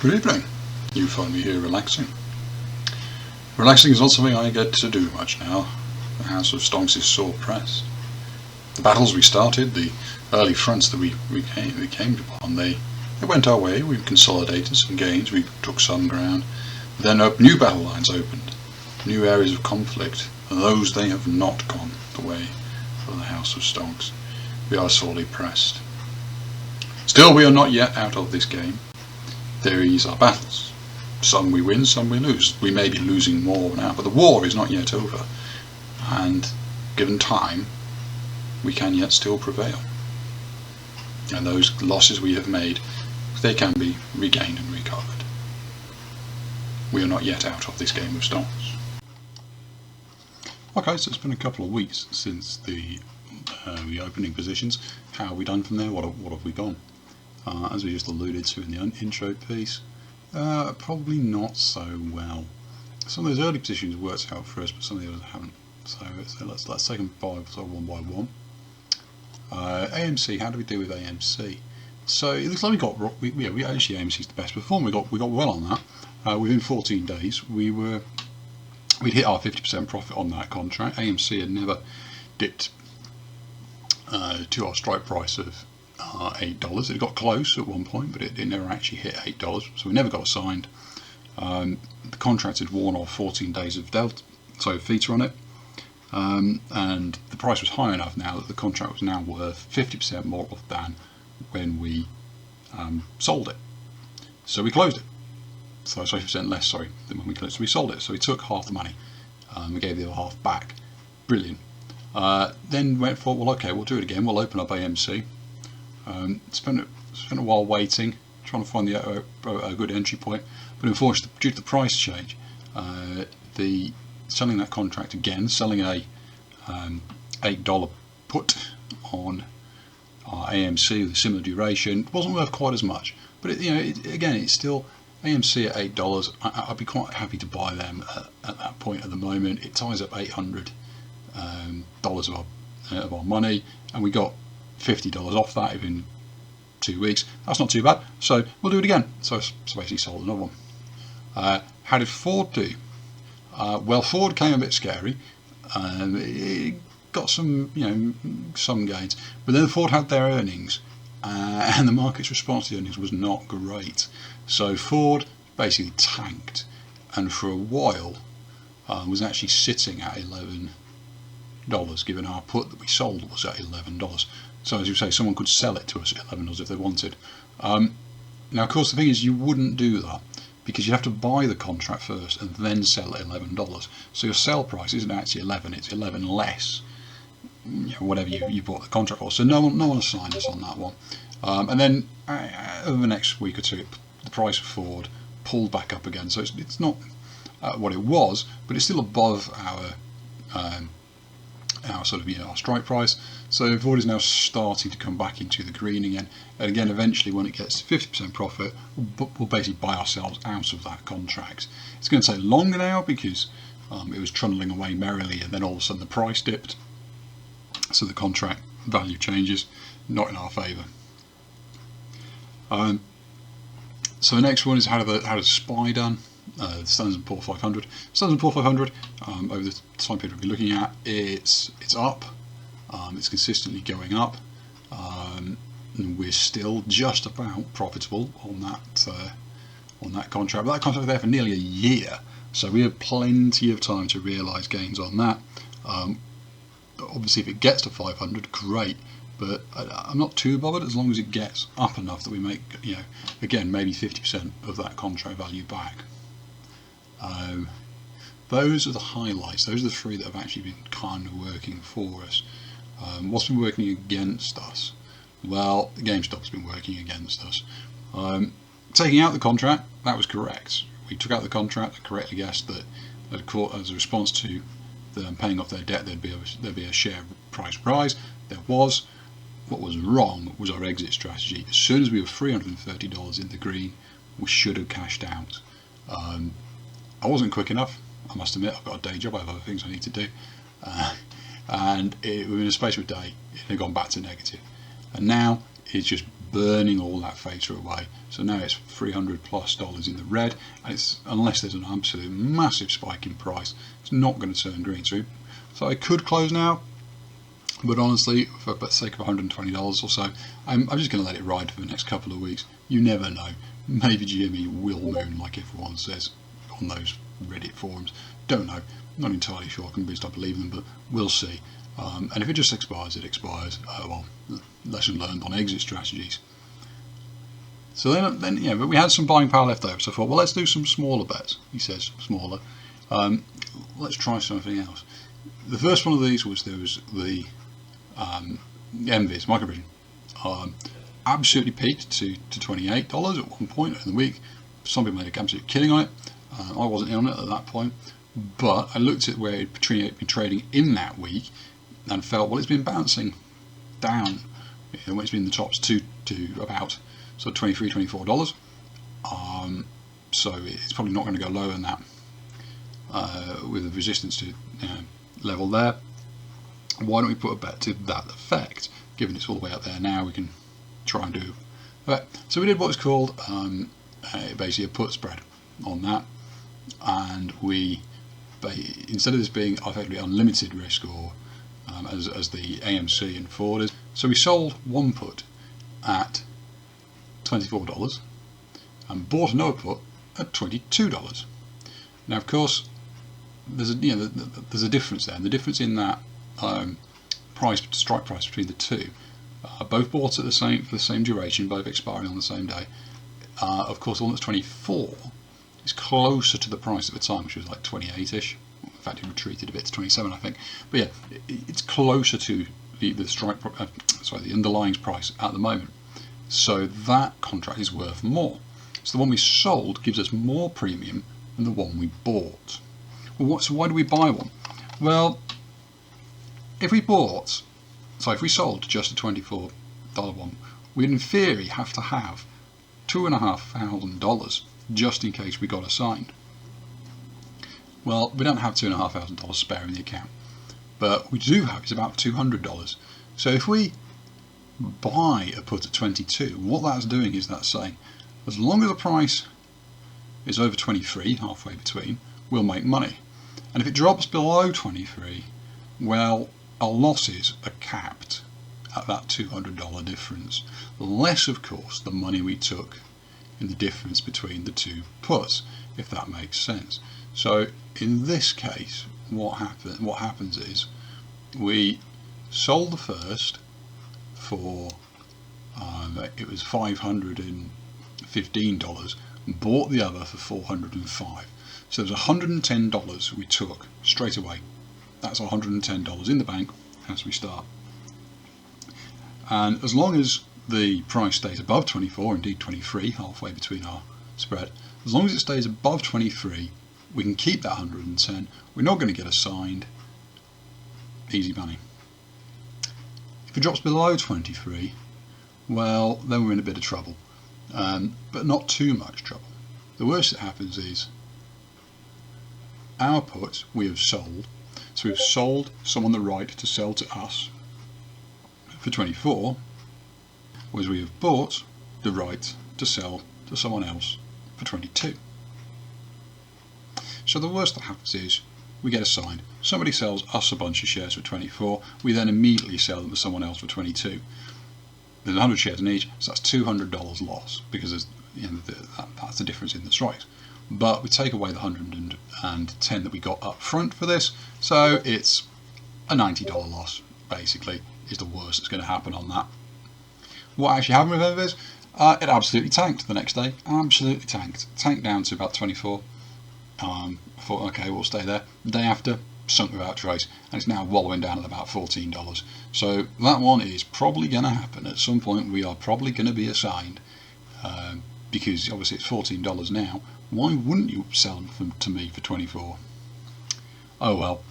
Good evening. You find me here relaxing. Relaxing is not something I get to do much now. The House of Stonks is sore pressed. The battles we started, the early fronts that we came upon, they went our way. We consolidated some gains, we took some ground. Then new battle lines opened, new areas of conflict, and those they have not gone the way of the House of Stonks. We are sorely pressed. Still, we are not yet out of this game. These are battles. Some we win, some we lose. We may be losing more now, but the war is not yet over. And given time, we can yet still prevail. And those losses we have made, they can be regained and recovered. We are not yet out of this game of Stonks. Okay, so it's been a couple of weeks since the opening positions. How have we done from there? What have we gone? As we just alluded to in the intro piece, probably not so well. Some of those early positions worked out for us, but some of the others haven't. So let's take them one by one. AMC, how do we do with AMC? So it looks like we actually AMC's the best performer. We got well on that. Within 14 days, we'd hit our 50% profit on that contract. AMC had never dipped to our strike price of $8. It got close at one point, but it never actually hit $8, so we never got assigned. The contract had worn off 14 days of delta, so theta on it, and the price was high enough now that the contract was now worth 50% more than when we sold it. So we closed it. So 50% less, than when we closed. So we sold it. So we took half the money. We gave the other half back. Brilliant. Then went for, well, okay, we'll do it again. We'll open up AMC. Spent a while waiting, trying to find a good entry point, but unfortunately, due to the price change, selling that contract again, selling a $8 put on AMC with a similar duration, wasn't worth quite as much. But it's still AMC at $8. I'd be quite happy to buy them at that point at the moment. It ties up $800 of our money, and we got $50 off that within 2 weeks. That's not too bad, so we'll do it again. So basically sold another one. How did Ford do? Well, Ford came a bit scary. It got some gains, but then Ford had their earnings, and the market's response to the earnings was not great. So Ford basically tanked, and for a while was actually sitting at $11, given our put that we sold was at $11. So as you say, someone could sell it to us at $11 if they wanted. Now, of course, the thing is, you wouldn't do that because you have to buy the contract first and then sell at $11. So your sell price isn't actually 11; it's 11 less, whatever you bought the contract for. So no one assigned us on that one. And then over the next week or two, the price of Ford pulled back up again. So it's not what it was, but it's still above our our strike price. So Ford is now starting to come back into the green again, and again eventually when it gets to 50% profit, we'll basically buy ourselves out of that contract. It's going to take longer now because it was trundling away merrily, and then all of a sudden the price dipped, so the contract value changes, not in our favour. So the next one is how does SPY done? The Standard & Poor's 500. Standard & Poor's 500 over the time period we'll be looking at, it's up. It's consistently going up. And we're still just about profitable on that contract. But that contract was there for nearly a year, so we have plenty of time to realise gains on that. Obviously, if it gets to 500, great. But I'm not too bothered as long as it gets up enough that we make, again, maybe 50% of that contract value back. Those are the highlights. Those are the three that have actually been kind of working for us. What's been working against us? Well, GameStop's been working against us. Taking out the contract, that was correct. We took out the contract and correctly guessed that as a response to them paying off their debt, there'd be a share price rise. There was. What was wrong was our exit strategy. As soon as we were $330 in the green, we should have cashed out. I wasn't quick enough, I must admit. I've got a day job, I have other things I need to do, and within a space of a day it had gone back to negative, and now it's just burning all that theta away. So now it's $300 plus in the red, and it's, unless there's an absolute massive spike in price, it's not going to turn green. So I could close now, but honestly, for the sake of $120 or so, I'm just going to let it ride for the next couple of weeks. You never know. Maybe GME will moon like everyone says on those Reddit forums. Don't know. Not entirely sure. I can stop believing them, but we'll see. And if it just expires, it expires. Well, lesson learned on exit strategies. So then, yeah, but we had some buying power left over. So I thought, well, let's do some smaller bets. He says smaller. Let's try something else. The first one of these was the MVIS microvision. Absolutely peaked to $28 at one point in the week. Some people made an absolute killing on it. I wasn't in on it at that point, but I looked at where it had been trading in that week and felt, well, it's been bouncing down. When it's been in the tops to about sort of $23, $24. So it's probably not going to go lower than that with the resistance to level there. Why don't we put a bet to that effect? Given it's all the way up there now, we can try and do a bet. So we did what's called basically a put spread on that, and we, instead of this being effectively unlimited risk, or as the AMC and Ford is, so we sold one put at $24 and bought another put at $22. Now, of course, there's a difference there, and the difference in that strike price between the two, both bought at the same duration, both expiring on the same day. Of course, the one that's 24 is closer to the price at the time, which was like 28ish. In fact, it retreated a bit to 27, I think. But yeah, it's closer to the underlying price at the moment. So that contract is worth more. So the one we sold gives us more premium than the one we bought. Well, so why do we buy one? Well, if we sold just a $24 one, we'd in theory have to have $2,500 just in case we got assigned. Well, we don't have $2,500 spare in the account, but we do have is about $200. So if we buy a put at 22, what that's doing is that's saying, as long as the price is over 23, halfway between, we'll make money. And if it drops below 23, well, our losses are capped at that $200 difference, less of course the money we took in the difference between the two puts, if that makes sense. So in this case, what happens is we sold the first for it was $515, and bought the other for $405. So there's $110 we took straight away. That's $110 in the bank as we start. And as long as the price stays above 24, indeed 23, halfway between our spread, as long as it stays above 23, we can keep that 110. We're not going to get assigned. Easy money. If it drops below 23, well, then we're in a bit of trouble, but not too much trouble. The worst that happens is our put we have sold, so we've sold someone the right to sell to us for 24, whereas we have bought the right to sell to someone else for 22. So the worst that happens is we get assigned. Somebody sells us a bunch of shares for 24, we then immediately sell them to someone else for 22. There's 100 shares in each, so that's $200 loss, because there's, that's the difference in the strikes. But we take away the 110 that we got up front for this, so it's a $90 loss, basically, is the worst that's going to happen on that. What actually happened with MVIS? It absolutely tanked the next day. Absolutely tanked. Tanked down to about 24. I thought, okay, we'll stay there. The day after, sunk without trace, and it's now wallowing down at about $14. So that one is probably going to happen at some point. We are probably going to be assigned, because obviously it's $14 now. Why wouldn't you sell them to me for 24? Oh well.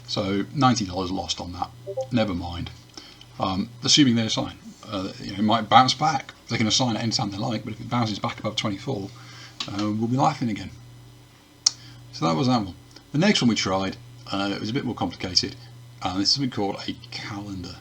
So $90 lost on that. Never mind. Assuming they're assigned, it might bounce back. They can assign it anytime they like, but if it bounces back above 24, we'll be laughing again. So that was that one. The next one we tried, it was a bit more complicated. This is something called a calendar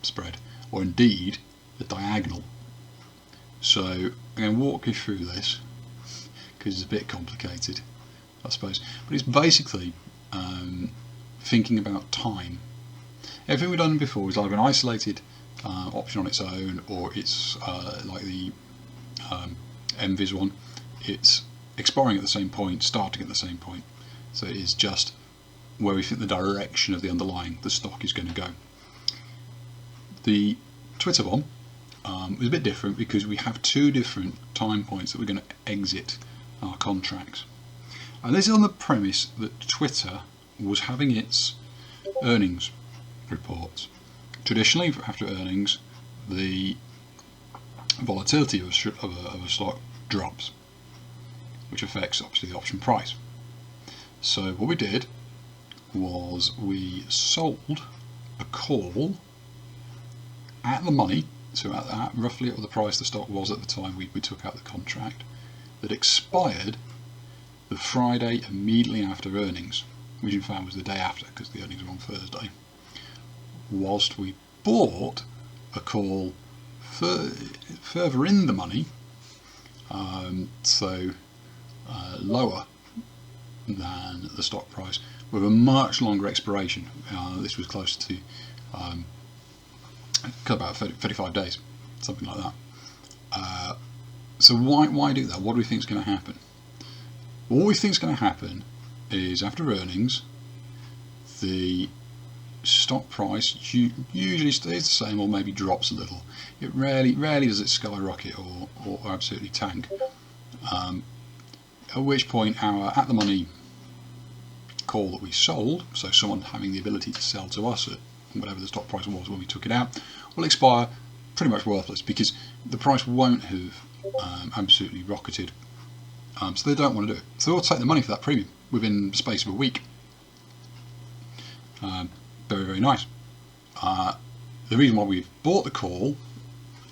spread, or indeed a diagonal. So I'm going to walk you through this because it's a bit complicated, I suppose. But it's basically thinking about time. Everything we've done before is either an isolated option on its own, or it's like the MVIS one. It's expiring at the same point, starting at the same point. So it is just where we think the direction of the underlying the stock is going to go. The Twitter one is a bit different because we have two different time points that we're going to exit our contracts. And this is on the premise that Twitter was having its earnings reports. Traditionally, after earnings, the volatility of a stock drops, which affects obviously the option price. So what we did was we sold a call at the money, so at roughly at the price the stock was at the time we took out the contract, that expired the Friday immediately after earnings, which in fact was the day after because the earnings were on Thursday, whilst we bought a call further in the money, lower than the stock price, with a much longer expiration. This was close to about 35 days, something like that. So why do that? What do we think is going to happen? What we think is going to happen is after earnings, the stock price usually stays the same or maybe drops a little. It rarely does it skyrocket or absolutely tank. At which point our at the money call that we sold, so someone having the ability to sell to us at whatever the stock price was when we took it out, will expire pretty much worthless because the price won't have absolutely rocketed. So they don't want to do it. So they'll take the money for that premium within the space of a week. Very, very nice. The reason why we've bought the call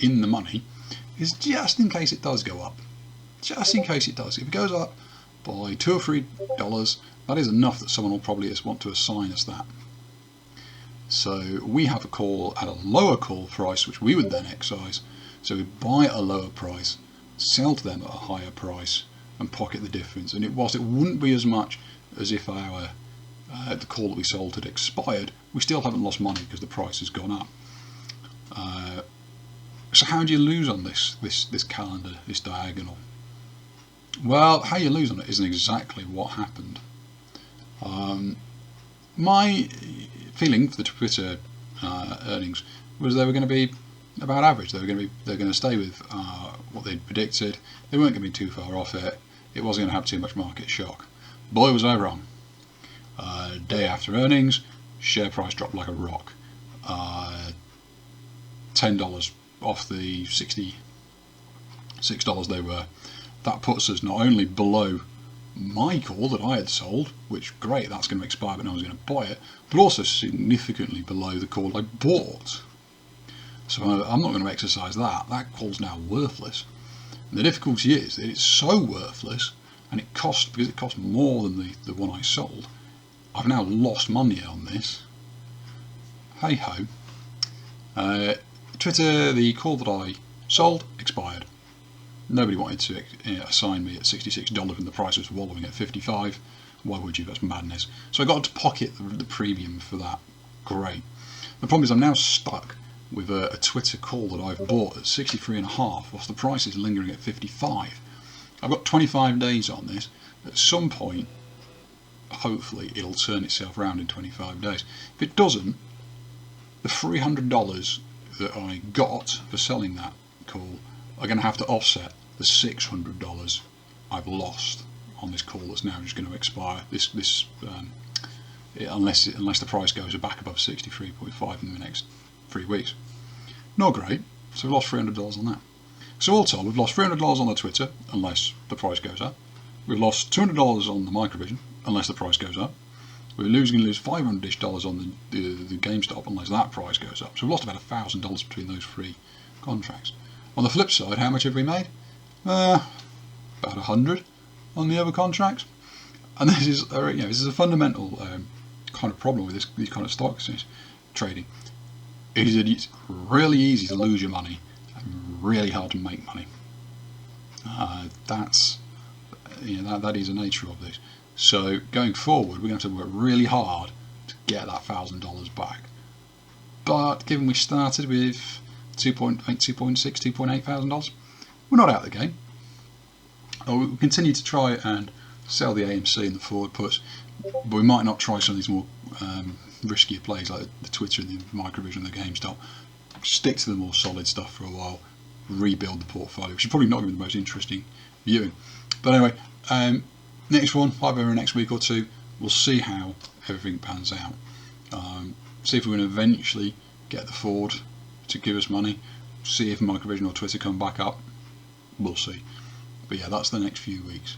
in the money is just in case it does go up. Just in case it does. If it goes up by $2 or $3, that is enough that someone will probably just want to assign us that. So we have a call at a lower call price, which we would then excise. So we buy at a lower price, sell to them at a higher price, and pocket the difference. And whilst it wouldn't be as much as if our the call that we sold had expired, we still haven't lost money because the price has gone up. So how do you lose on this calendar, this diagonal? Well, how you lose on it isn't exactly what happened. My feeling for the Twitter earnings was they were going to be about average. They're going to stay with what they'd predicted. They weren't going to be too far off it. It wasn't going to have too much market shock. Boy, was I wrong. Day after earnings, share price dropped like a rock. $10 off the $66 they were. That puts us not only below my call that I had sold, which great, that's going to expire but no one's going to buy it, but also significantly below the call I bought. So I'm not going to exercise that. That call's now worthless. And the difficulty is that it's so worthless, and because it cost more than the one I sold, I've now lost money on this. Hey ho. Twitter, the call that I sold expired. Nobody wanted to assign me at $66 when the price was wallowing at $55. Why would you? That's madness. So I got to pocket the premium for that. Great. The problem is I'm now stuck with a Twitter call that I've bought at 63.5 whilst the price is lingering at 55. I've got 25 days on this. At some point, hopefully, it'll turn itself around in 25 days. If it doesn't, the $300 that I got for selling that call are going to have to offset the $600 I've lost on this call that's now just going to expire. Unless the price goes back above 63.5 in the next 3 weeks. Not great. So we've lost $300 on that. So all told, we've lost $300 on the Twitter unless the price goes up. We've lost $200 on the Microvision unless the price goes up. We're going to lose $500-ish on the GameStop unless that price goes up. So we've lost about $1,000 between those three contracts. On the flip side, how much have we made? About 100 on the other contracts. And this is a fundamental kind of problem with these kind of stock trading. Is that it's really easy to lose your money really hard to make money. That's that is the nature of this. So going forward, we're going to have to work really hard to get that $1,000 back. But given we started with $2.8, $2.6, $2.8,000, we're not out of the game. We'll continue to try and sell the AMC and the forward puts, but we might not try some of these more riskier plays like the Twitter and the Microvision and the GameStop. Stick to the more solid stuff for a while, rebuild the portfolio, which is probably not going to be the most interesting viewing. But anyway, next one, either next week or two, we'll see how everything pans out. See if we can eventually get the Ford to give us money. See if Microvision or Twitter come back up. We'll see. But yeah, that's the next few weeks.